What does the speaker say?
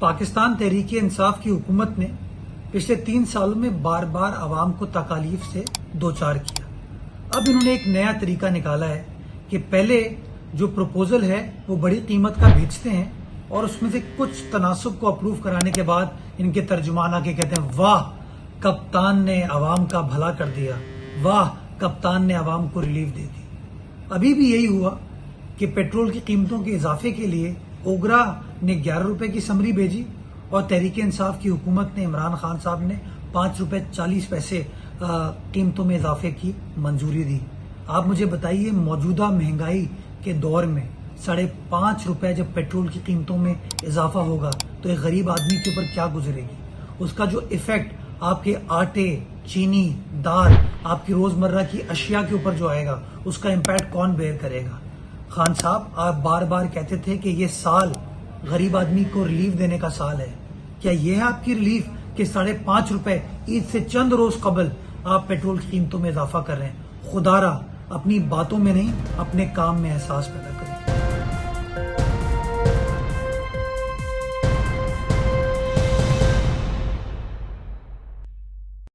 پاکستان تحریک انصاف کی حکومت نے پچھلے 3 سالوں میں بار بار عوام کو تکالیف سے دوچار کیا۔ اب انہوں نے ایک نیا طریقہ نکالا ہے کہ پہلے جو پروپوزل ہے وہ بڑی قیمت کا بھیجتے ہیں اور اس میں سے کچھ تناسب کو اپروو کرانے کے بعد ان کے ترجمان آ کے کہتے ہیں واہ کپتان نے عوام کا بھلا کر دیا، واہ کپتان نے عوام کو ریلیف دے دی۔ ابھی بھی یہی ہوا کہ پیٹرول کی قیمتوں کے اضافے کے لیے اوگرا نے 11 روپے کی سمری بھیجی اور تحریک انصاف کی حکومت نے عمران خان صاحب نے 5 روپے 40 پیسے قیمتوں میں اضافے کی منظوری دی۔ آپ مجھے بتائیے موجودہ مہنگائی کے دور میں 5.5 روپے جب پیٹرول کی قیمتوں میں اضافہ ہوگا تو ایک غریب آدمی کے اوپر کیا گزرے گی؟ اس کا جو ایفیکٹ آپ کے آٹے، چینی، دال، آپ کی روزمرہ کی اشیاء کے اوپر جو آئے گا اس کا امپیکٹ کون بیئر کرے گا؟ خان صاحب آپ بار بار کہتے تھے کہ یہ سال غریب آدمی کو ریلیف دینے کا سال ہے، کیا یہ ہے آپ کی ریلیف کہ 5.5 روپے عید سے چند روز قبل آپ پیٹرول کی قیمتوں میں اضافہ کر رہے ہیں؟ خدا را اپنی باتوں میں نہیں اپنے کام میں احساس پیدا کریں۔